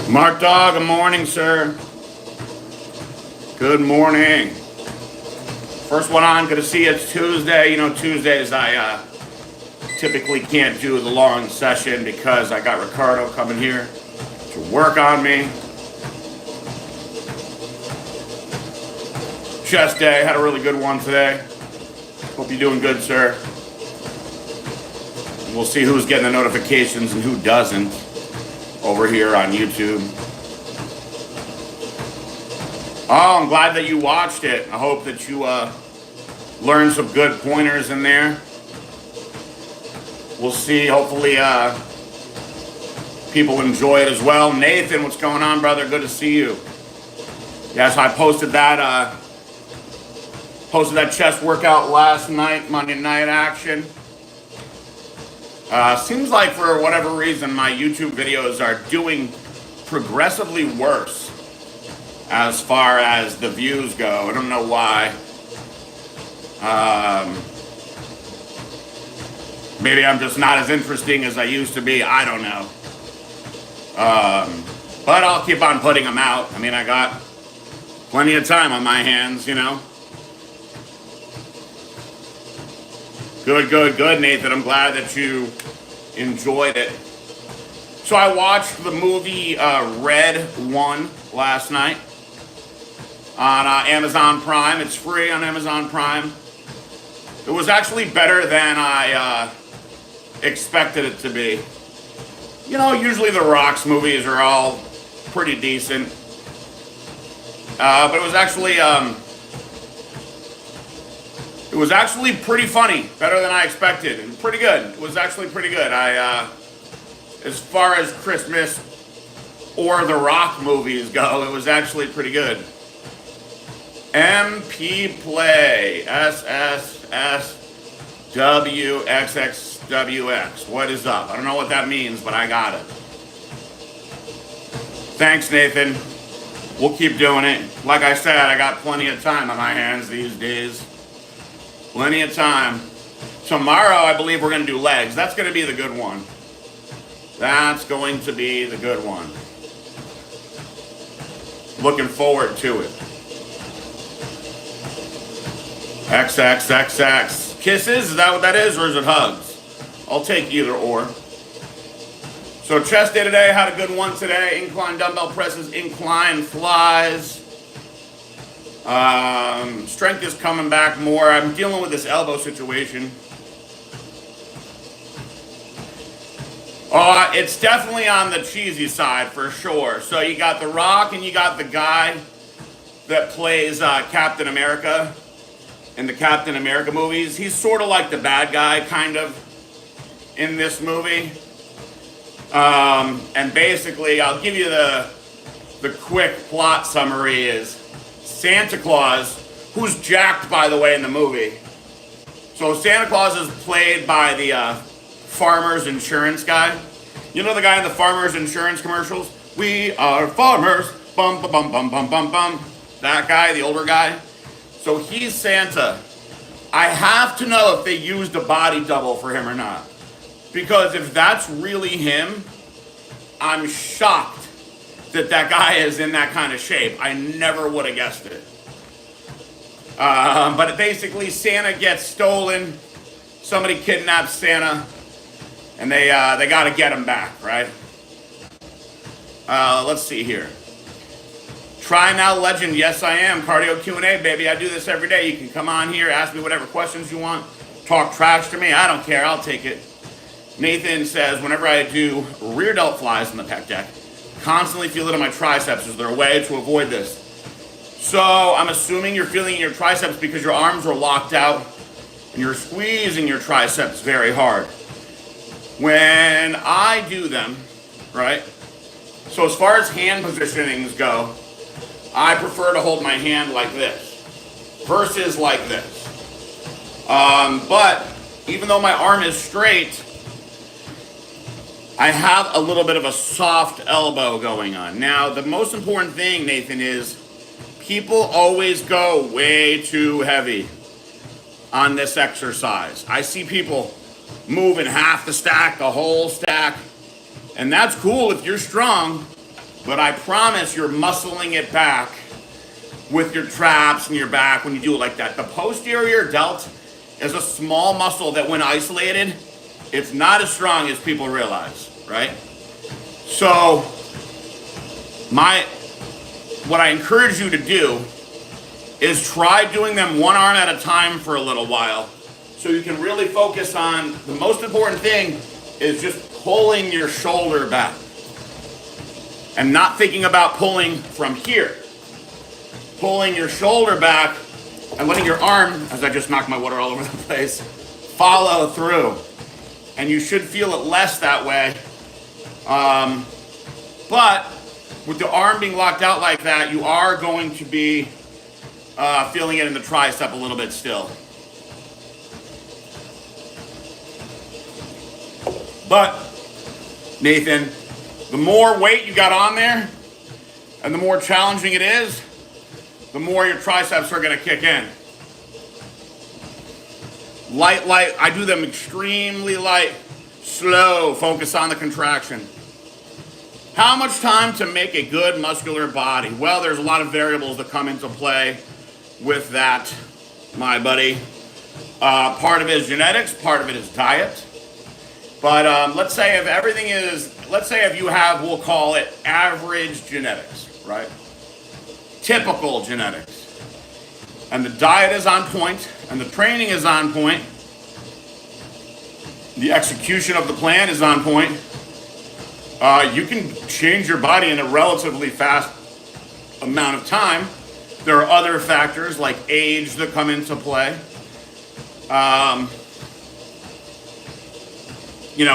Mark Dog, good morning, sir. Good morning. First one on, good to see you. It's Tuesday. You know, Tuesdays I typically can't do the long session because I got Ricardo coming here to work on me. Chest day, had a really good one today. Hope you're doing good, sir. We'll see who's getting the notifications and who doesn't over here on YouTube. Oh, I'm glad that you watched it. I hope that you learned some good pointers in there. We'll see. Hopefully people enjoy it as well. Nathan, what's going on, brother? Good to see you. Yes, I posted that chest workout last night, Monday night action. Seems like for whatever reason my YouTube videos are doing progressively worse as far as the views go. I don't know why. Maybe I'm just not as interesting as I used to be. I don't know. But I'll keep on putting them out. I mean, I got plenty of time on my hands, you know. Good, Nathan. I'm glad that you enjoyed it. So I watched the movie Red 1 last night on Amazon Prime. It's free on Amazon Prime. It was actually better than I expected it to be. You know, usually the Rock's movies are all pretty decent. But it was actually pretty funny, better than I expected, and pretty good. It was actually pretty good. As far as Christmas or the Rock movies go, it was actually pretty good. MP Play, SSSWXXWX. What is up? I don't know what that means, but I got it. Thanks, Nathan. We'll keep doing it. Like I said, I got plenty of time on my hands these days. Plenty of time. Tomorrow, I believe we're going to do legs. That's going to be the good one. That's going to be the good one. Looking forward to it. XXXX. Kisses? Is that what that is, or is it hugs? I'll take either or. So chest day today, had a good one today. Incline dumbbell presses, incline flies. Strength is coming back more. I'm dealing with this elbow situation. It's definitely on the cheesy side for sure. So you got The Rock and you got the guy that plays Captain America in the Captain America movies. He's sort of like the bad guy, kind of, in this movie. And basically, I'll give you the quick plot summary is Santa Claus, who's jacked, by the way, in the movie. So Santa Claus is played by the farmer's insurance guy. You know the guy in the farmer's insurance commercials? We are farmers, bum, bum, bum, bum, bum, bum, bum. That guy, the older guy. So he's Santa. I have to know if they used a body double for him or not. Because if that's really him, I'm shocked that guy is in that kind of shape. I never would have guessed it. But basically, Santa gets stolen. Somebody kidnaps Santa, and they got to get him back, right? Let's see here. Try Now Legend. Yes, I am. Cardio Q&A, baby. I do this every day. You can come on here, ask me whatever questions you want. Talk trash to me. I don't care. I'll take it. Nathan says, whenever I do rear delt flies in the pec deck, constantly feel it in my triceps. Is there a way to avoid this? So I'm assuming you're feeling in your triceps because your arms are locked out and you're squeezing your triceps very hard. When I do them, right? So as far as hand positionings go, I prefer to hold my hand like this versus like this. But even though my arm is straight, I have a little bit of a soft elbow going on. Now, the most important thing, Nathan, is people always go way too heavy on this exercise. I see people moving half the stack, the whole stack, and that's cool if you're strong. But I promise you're muscling it back with your traps and your back when you do it like that. The posterior delt is a small muscle that when isolated, it's not as strong as people realize, right? So what I encourage you to do is try doing them one arm at a time for a little while so you can really focus on the most important thing is just pulling your shoulder back and not thinking about pulling from here. Pulling your shoulder back and letting your arm, as I just knocked my water all over the place, follow through. And you should feel it less that way. But with the arm being locked out like that, you are going to be feeling it in the tricep a little bit still. But, Nathan, the more weight you got on there, and the more challenging it is, the more your triceps are going to kick in. Light, I do them extremely light, slow, focus on the contraction. How much time to make a good muscular body? Well, there's a lot of variables that come into play with that, my buddy. Part of it is genetics, part of it is diet. But let's say if you have, we'll call it average genetics, right? Typical genetics. And the diet is on point, and the training is on point. The execution of the plan is on point. You can change your body in a relatively fast amount of time. There are other factors like age that come into play.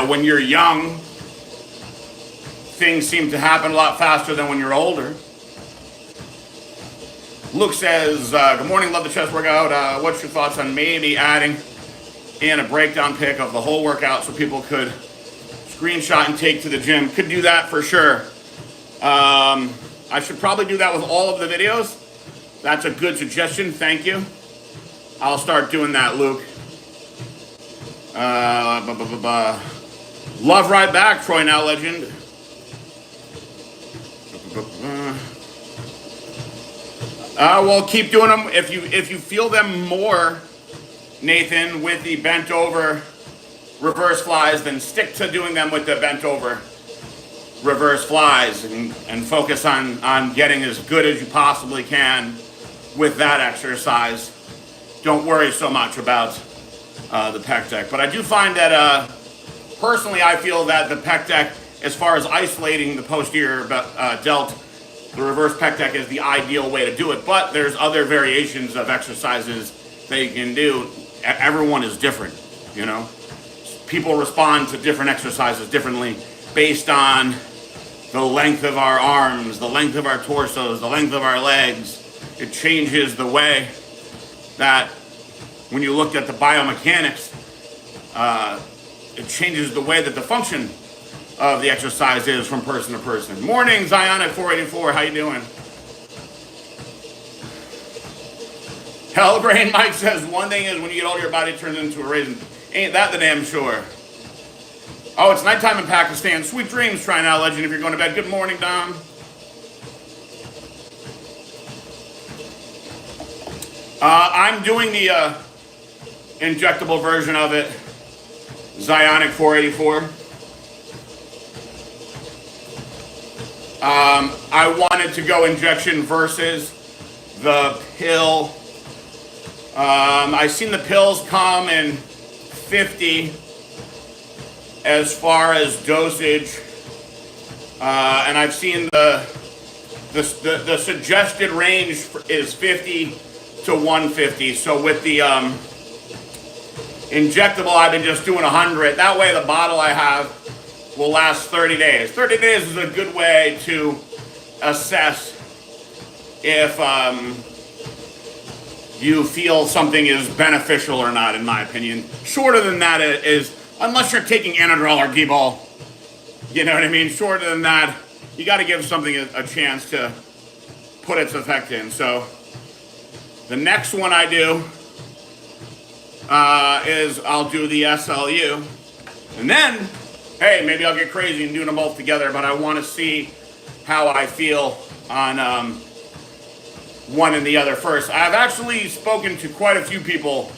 When you're young, things seem to happen a lot faster than when you're older. Luke says, good morning, love the chest workout. What's your thoughts on maybe adding in a breakdown pic of the whole workout so people could screenshot and take to the gym? Could do that for sure. I should probably do that with all of the videos. That's a good suggestion, thank you. I'll start doing that, Luke. Love right back, Troy Now Legend. Well, keep doing them. If you feel them more, Nathan, with the bent over reverse flies, then stick to doing them with the bent over reverse flies and focus on getting as good as you possibly can with that exercise. Don't worry so much about the pec deck. But I do find that, personally, I feel that the pec deck, as far as isolating the posterior delt, the reverse pec deck is the ideal way to do it. But there's other variations of exercises that you can do. Everyone is different, you know. People respond to different exercises differently based on the length of our arms, the length of our torsos, the length of our legs. It changes the way that when you looked at the biomechanics, it changes the way that the function of the exercise is from person to person. Morning, Zion at 484. How you doing? Hellgrain Mike says, one thing is when you get older, your body turns into a raisin. Ain't that the damn sure? Oh, it's nighttime in Pakistan. Sweet dreams, Trying Out Legend, if you're going to bed. Good morning, Dom. I'm doing the injectable version of it. Zionic 484. I wanted to go injection versus the pill. I've seen the pills come in 50 as far as dosage, and I've seen the suggested range is 50 to 150. So with the injectable, I've been just doing 100. That way the bottle I have will last 30 days. 30 days is a good way to assess if you feel something is beneficial or not, in my opinion. Shorter than that is, unless you're taking Anadrol or G-Ball, you know what I mean? Shorter than that, you got to give something a chance to put its effect in. So the next one I do is I'll do the SLU. And then, hey, maybe I'll get crazy and do them both together, but I want to see how I feel on one and the other first. I've actually spoken to quite a few people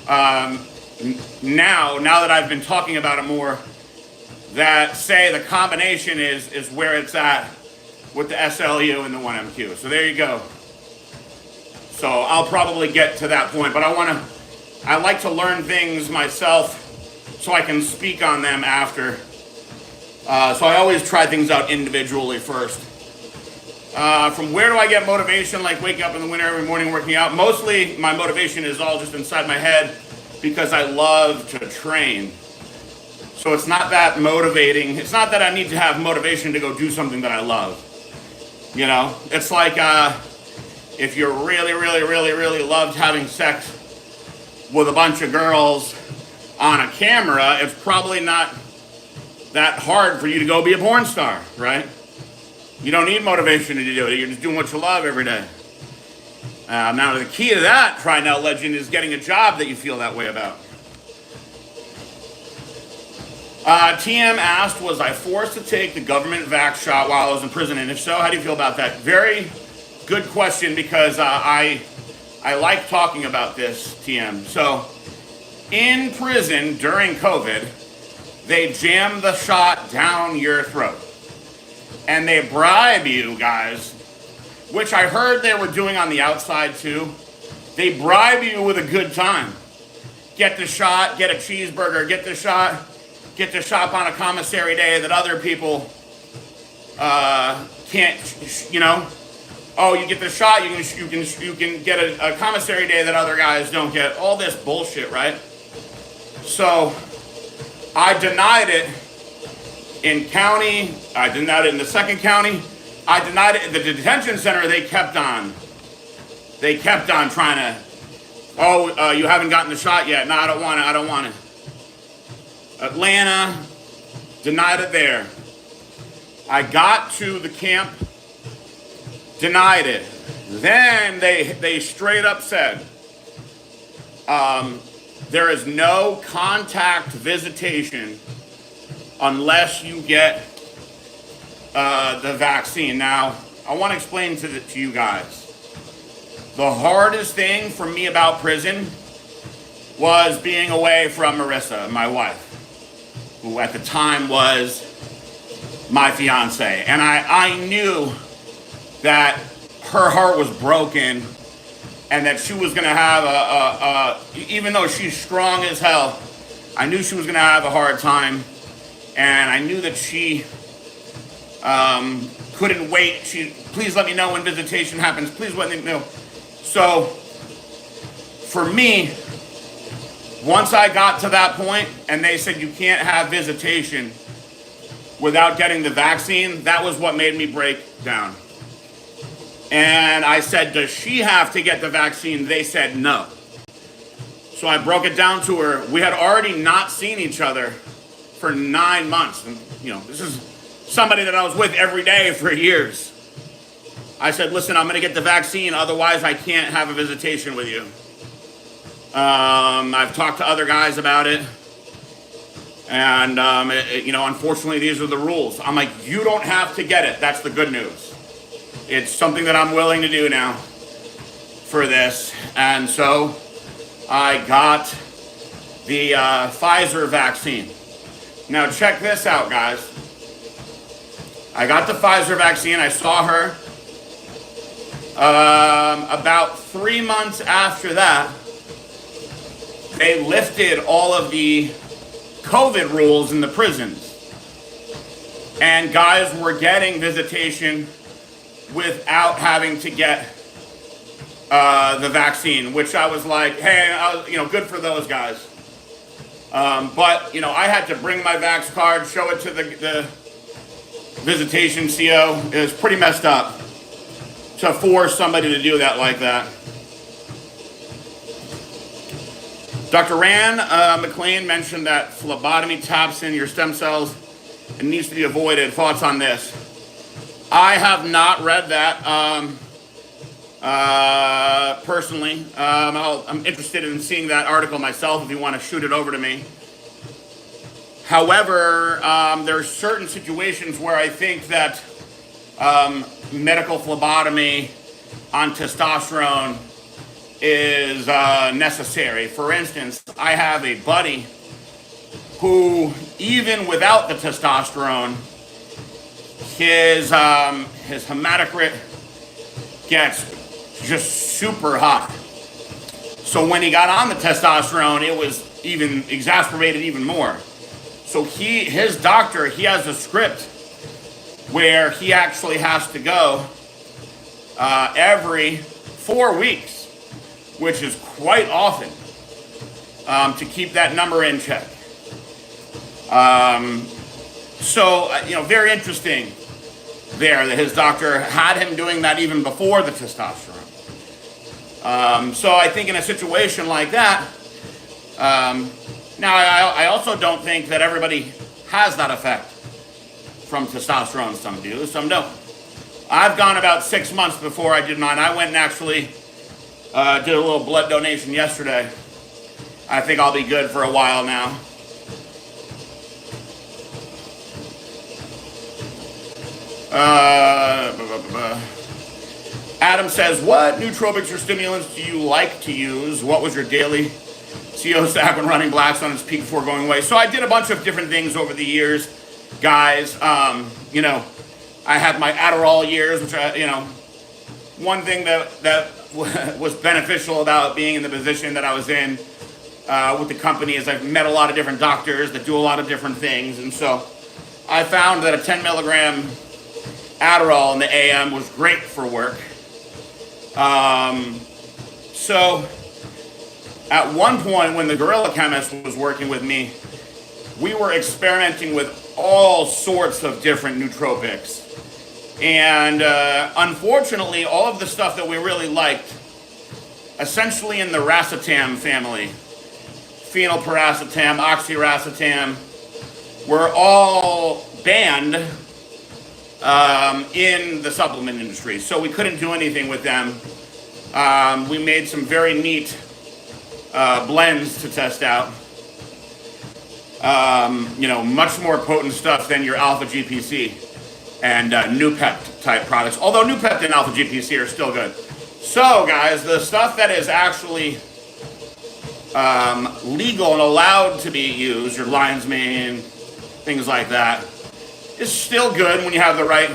now that I've been talking about it more, that say the combination is where it's at with the SLU and the 1MQ. So there you go. So I'll probably get to that point, but I like to learn things myself so I can speak on them after. So I always try things out individually first. From where do I get motivation? Like waking up in the winter every morning working out. Mostly my motivation is all just inside my head because I love to train. So it's not that motivating. It's not that I need to have motivation to go do something that I love. You know, it's like if you really loved having sex with a bunch of girls on a camera, it's probably not that hard for you to go be a porn star, right? You don't need motivation to do it. You're just doing what you love every day. Now, the key to that, trying out legend, is getting a job that you feel that way about. TM asked, was I forced to take the government vax shot while I was in prison? And if so, how do you feel about that? Very good question, because I like talking about this, TM. So, in prison during COVID, they jam the shot down your throat. And they bribe you guys, which I heard they were doing on the outside too. They bribe you with a good time. Get the shot, get a cheeseburger, get the shop on a commissary day that other people can't, you know. Oh, you get the shot, you can get a commissary day that other guys don't get. All this bullshit, right? So I denied it in county, I denied it in the second county, I denied it at the detention center. They kept on trying to, you haven't gotten the shot yet. No, I don't want it. Atlanta, denied it there. I got to the camp, denied it. Then they straight up said, there is no contact visitation unless you get the vaccine. Now, I want to explain to you guys. The hardest thing for me about prison was being away from Marissa, my wife, who at the time was my fiance. And I knew that her heart was broken and that she was going to have even though she's strong as hell, I knew she was going to have a hard time. And I knew that she couldn't wait. Please let me know when visitation happens. Please let me know. So, for me, once I got to that point and they said you can't have visitation without getting the vaccine, that was what made me break down. And I said, does she have to get the vaccine? They said no. So I broke it down to her. We had already not seen each other for 9 months. And, you know, this is somebody that I was with every day for years. I said, listen, I'm going to get the vaccine. Otherwise, I can't have a visitation with you. I've talked to other guys about it. And, unfortunately, these are the rules. I'm like, you don't have to get it. That's the good news. It's something that I'm willing to do now for this. And so I got the Pfizer vaccine. Now check this out, guys. I got the Pfizer vaccine. I saw her. About 3 months after that, they lifted all of the COVID rules in the prisons. And guys were getting visitation without having to get the vaccine, which I was like, hey, good for those guys. But, I had to bring my vax card, show it to the visitation CO. It was pretty messed up to force somebody to do that like that. Dr. Rand McLean mentioned that phlebotomy taps in your stem cells and needs to be avoided. Thoughts on this? I have not read that personally. I'm interested in seeing that article myself if you want to shoot it over to me. However, there are certain situations where I think that medical phlebotomy on testosterone is necessary. For instance, I have a buddy who, even without the testosterone, his hematocrit gets just super high. So when he got on the testosterone, it was even exacerbated even more. So his doctor, he has a script where he actually has to go every 4 weeks, which is quite often, to keep that number in check. Very interesting there that his doctor had him doing that even before the testosterone. So I think in a situation like that, now I also don't think that everybody has that effect from testosterone. Some do, some don't. I've gone about 6 months before I did mine. I went and actually did a little blood donation yesterday. I think I'll be good for a while now. Adam says, what nootropics or stimulants do you like to use? What was your daily CO stack when running blacks on its peak before going away? So I did a bunch of different things over the years, guys. I had my Adderall years, which one thing that was beneficial about being in the position that I was in with the company is I've met a lot of different doctors that do a lot of different things. And so I found that a 10 milligram Adderall in the AM was great for work. So at one point when the Gorilla Chemist was working with me, we were experimenting with all sorts of different nootropics. And unfortunately, all of the stuff that we really liked, essentially in the racetam family, phenylpiracetam, oxiracetam, were all banned in the supplement industry. So we couldn't do anything with them. We made some very neat blends to test out. Much more potent stuff than your alpha GPC and Nupept type products. Although Nupept and alpha GPC are still good. So guys, the stuff that is actually legal and allowed to be used, your lion's mane, things like that, is still good when you have the right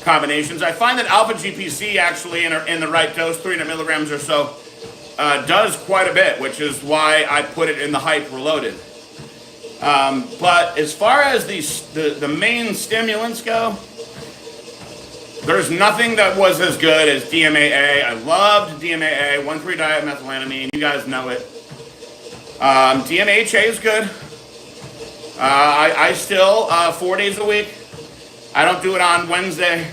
combinations. I find that alpha GPC actually in the right dose, 300 milligrams or so, does quite a bit, which is why I put it in the hype reloaded. But as far as the main stimulants go, there's nothing that was as good as DMAA. I loved DMAA, 1,3-dimethylamine. You guys know it. DMHA is good. I still, 4 days a week. I don't do it on Wednesday,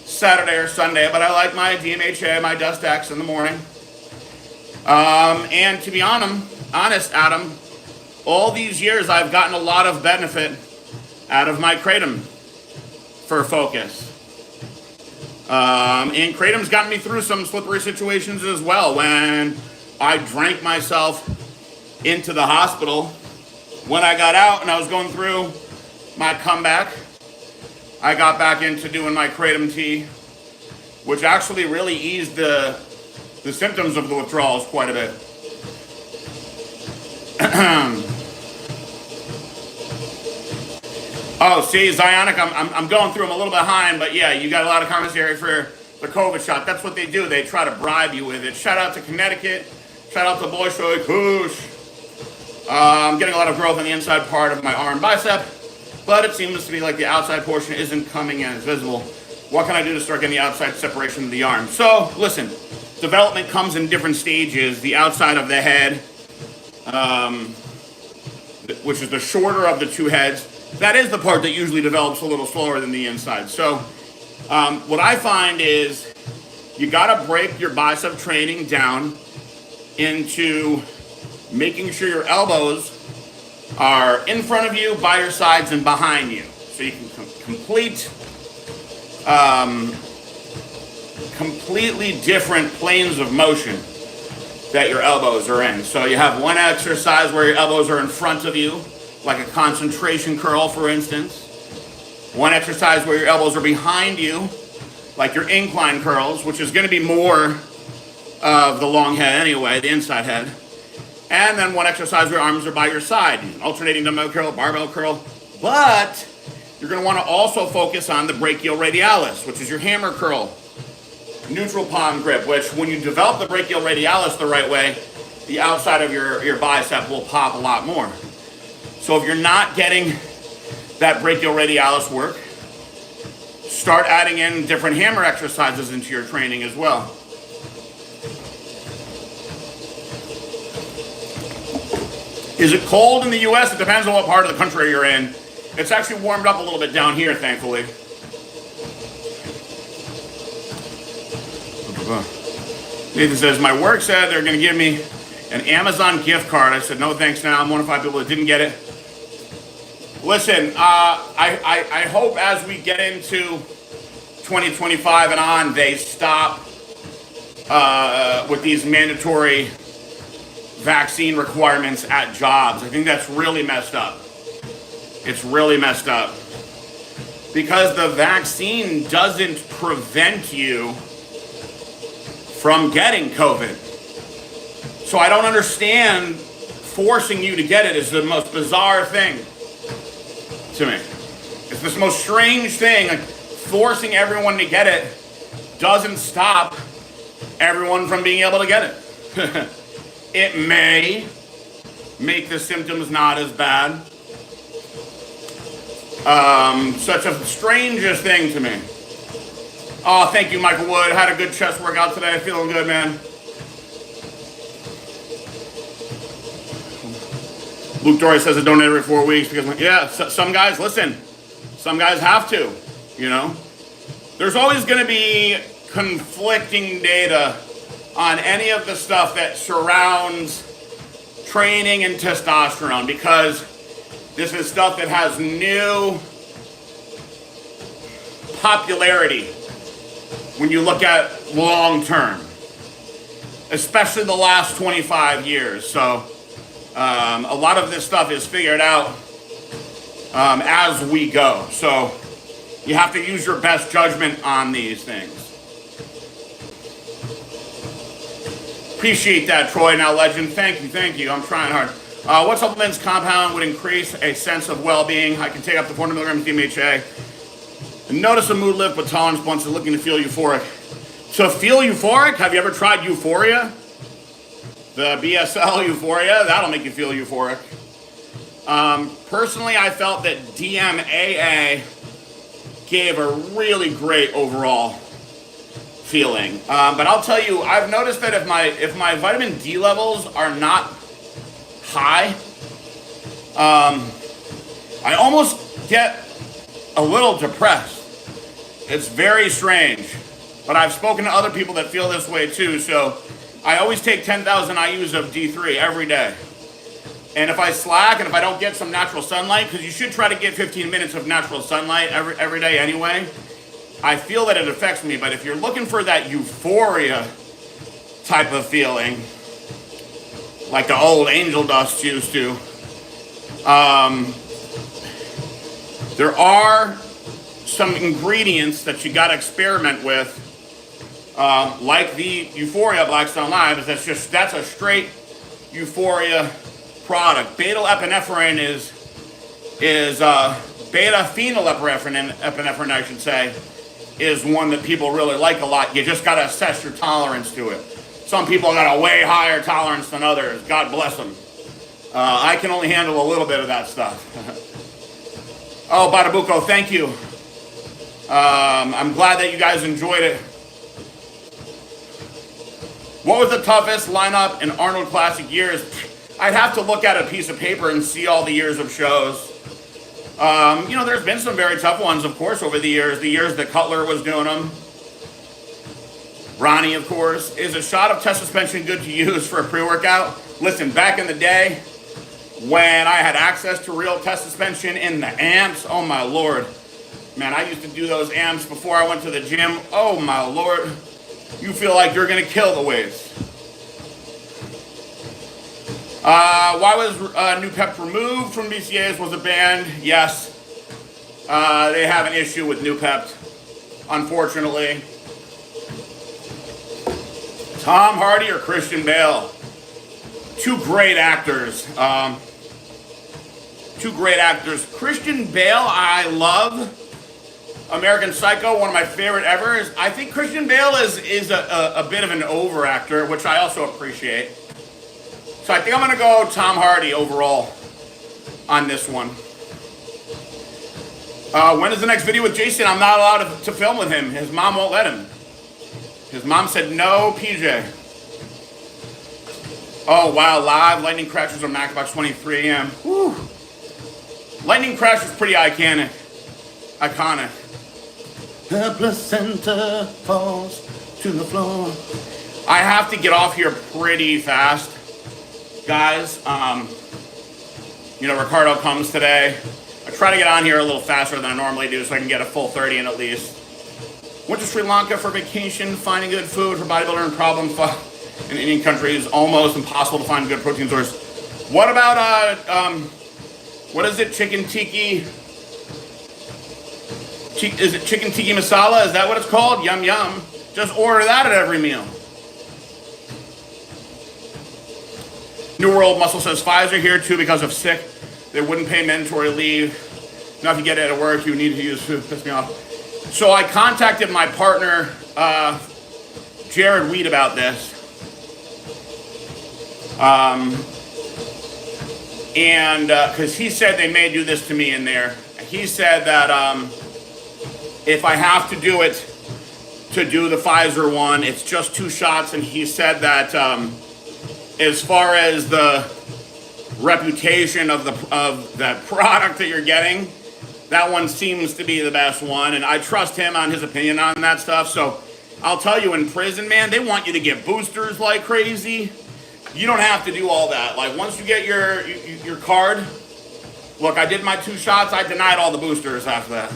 Saturday, or Sunday, but I like my DMHA, my Dust X in the morning. And to be honest, Adam, all these years I've gotten a lot of benefit out of my Kratom for focus. And Kratom's gotten me through some slippery situations as well. When I drank myself into the hospital, when I got out and I was going through my comeback, I got back into doing my Kratom tea, which actually really eased the symptoms of the withdrawals quite a bit. Oh, see, Zionic, I'm going through them a little behind, but yeah, you got a lot of commentary for the COVID shot. That's what they do. They try to bribe you with it. Shout out to Connecticut. Shout out to Bolshoi Kush. I'm getting a lot of growth on the inside part of my arm bicep, but it seems to be like the outside portion isn't coming as visible. What can I do to start getting the outside separation of the arm? So, listen, development comes in different stages. The outside of the head, which is the shorter of the two heads, that is the part that usually develops a little slower than the inside. So, what I find is you gotta break your bicep training down into making sure your elbows are in front of you, by your sides, and behind you. So you can completely different planes of motion that your elbows are in. So you have one exercise where your elbows are in front of you, like a concentration curl, for instance. One exercise where your elbows are behind you, like your incline curls, which is going to be more of the long head anyway, the inside head. And then one exercise where your arms are by your side, alternating dumbbell curl, barbell curl. But you're going to want to also focus on the brachioradialis, which is your hammer curl, neutral palm grip, which when you develop the brachioradialis the right way, the outside of your bicep will pop a lot more. So if you're not getting that brachioradialis work, start adding in different hammer exercises into your training as well. Is it cold in the US? It depends on what part of the country you're in. It's actually warmed up a little bit down here, thankfully. Nathan says, my work said they're going to give me an Amazon gift card. I said, no thanks now. I'm one of 5 people that didn't get it. Listen, I hope as we get into 2025 and on, they stop with these mandatory vaccine requirements at jobs. I think that's really messed up. It's really messed up. Because the vaccine doesn't prevent you from getting COVID. So I don't understand forcing you to get it is the most bizarre thing to me. It's the most strange thing. Like, forcing everyone to get it doesn't stop everyone from being able to get it. It may make the symptoms not as bad. Such a strangest thing to me. Oh, thank you, Michael Wood. Had a good chest workout today. Feeling good, man. Luke Dory says I donate every 4 weeks because, yeah, some guys, listen, some guys have to, you know. There's always going to be conflicting data on any of the stuff that surrounds training and testosterone, because this is stuff that has new popularity when you look at long term, especially the last 25 years. So a lot of this stuff is figured out as we go. So you have to use your best judgment on these things. Appreciate that, Troy. Now, legend. Thank you. I'm trying hard. What supplements compound would increase a sense of well-being? I can take up to 400 milligrams DMHA. And notice a mood lift, but tolerance points are looking to feel euphoric. To feel euphoric, have you ever tried Euphoria? The BSL Euphoria, that'll make you feel euphoric. Personally, I felt that DMAA gave a really great overall feeling. But I'll tell you, I've noticed that if my vitamin D levels are not high, I almost get a little depressed. It's very strange. But I've spoken to other people that feel this way too, so I always take 10,000 IUs of D3 every day. And if I slack and if I don't get some natural sunlight, because you should try to get 15 minutes of natural sunlight every day anyway, I feel that it affects me. But if you're looking for that euphoria type of feeling, like the old angel dust used to, there are some ingredients that you got to experiment with, like the Euphoria Blackstone Live. That's a straight Euphoria product. Beta epinephrine is beta phenylephrine, I should say, is one that people really like a lot. You just got to assess your tolerance to it. Some people got a way higher tolerance than others. God bless them. I can only handle a little bit of that stuff. Oh, Badabuco, thank you. I'm glad that you guys enjoyed it. What was the toughest lineup in Arnold Classic years? I'd have to look at a piece of paper and see all the years of shows. There's been some very tough ones, of course, over the years that Cutler was doing them. Ronnie, of course. Is a shot of test suspension good to use for a pre-workout? Listen, back in the day, when I had access to real test suspension in the amps, oh my Lord. Man, I used to do those amps before I went to the gym. Oh my Lord. You feel like you're going to kill the weights. Why was New Pep removed from BCAs? Was it banned? Yes. They have an issue with Nupept, unfortunately. Tom Hardy or Christian Bale? Two great actors. Christian Bale, I love. American Psycho, one of my favorite ever. I think Christian Bale is a bit of an over actor, which I also appreciate. So I think I'm going to go Tom Hardy overall on this one. When is the next video with Jason? I'm not allowed to film with him. His mom won't let him. His mom said no, PJ. Oh, wow, live lightning crashes on Macbox 23 AM. Whew. Lightning crash is pretty iconic. The placenta falls to the floor. I have to get off here pretty fast, guys. Ricardo comes today. I try to get on here a little faster than I normally do so I can get a full 30 in at least. Went to Sri Lanka for vacation, finding good food for bodybuilder and problem in Indian countries. Almost impossible to find good protein source. What about, what is it, chicken tiki? Is it chicken tiki masala? Is that what it's called? Yum yum. Just order that at every meal. New World Muscle says Pfizer here too because of sick. They wouldn't pay mandatory leave. Now if you get it at work, you need to use food. Piss me off. So I contacted my partner, Jared Weed, about this. Because he said they may do this to me in there. He said that if I have to do it, to do the Pfizer one, it's just 2 shots. And he said that as far as the reputation of that product that you're getting, that one seems to be the best one. And I trust him on his opinion on that stuff. So I'll tell you, in prison, man, they want you to get boosters like crazy. You don't have to do all that. Like, once you get your card, look, I did my 2 shots. I denied all the boosters after that.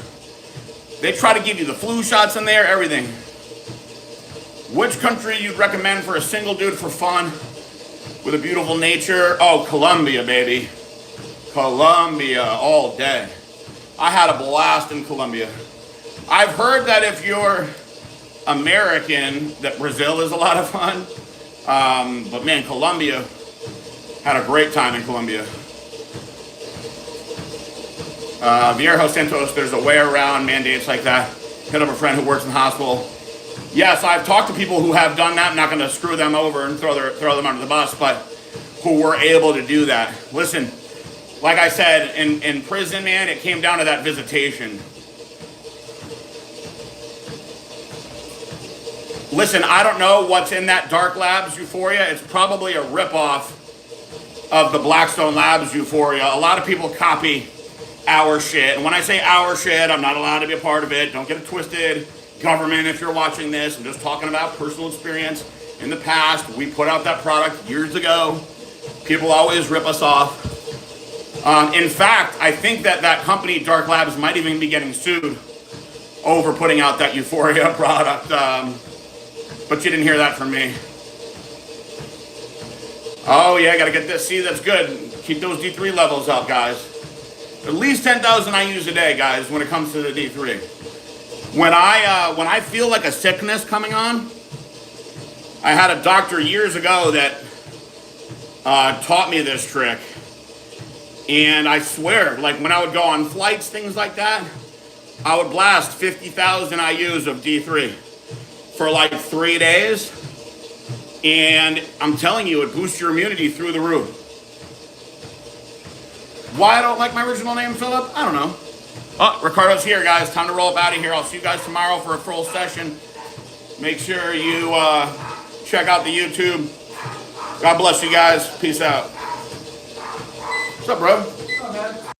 They try to give you the flu shots in there, everything. Which country you'd recommend for a single dude for fun with a beautiful nature? Oh, Colombia, baby. Colombia all day. I had a blast in Colombia. I've heard that if you're American, that Brazil is a lot of fun. But man, Colombia, had a great time in Colombia. Viejo Santos, there's a way around mandates like that. Hit up a friend who works in the hospital. Yes, I've talked to people who have done that. I'm not going to screw them over and throw them under the bus, but who were able to do that. Listen, like I said, in prison, man, it came down to that visitation. Listen, I don't know what's in that Dark Labs Euphoria. It's probably a ripoff of the Blackstone Labs Euphoria. A lot of people copy our shit. And when I say our shit, I'm not allowed to be a part of it. Don't get it twisted. Government, if you're watching this, I'm just talking about personal experience. In the past, we put out that product years ago. People always rip us off. In fact, I think that company, Dark Labs, might even be getting sued over putting out that Euphoria product. But you didn't hear that from me. Oh yeah, gotta get this. See, that's good. Keep those D3 levels up, guys. At least 10,000 IUs a day, guys, when it comes to the D3. When I feel like a sickness coming on, I had a doctor years ago that taught me this trick. And I swear, like when I would go on flights, things like that, I would blast 50,000 IUs of D3 for like 3 days. And I'm telling you, it boosts your immunity through the roof. Why I don't like my original name, Philip? I don't know. Oh, Ricardo's here, guys. Time to roll up out of here. I'll see you guys tomorrow for a full session. Make sure you check out the YouTube. God bless you guys. Peace out. What's up, bro? Oh, man.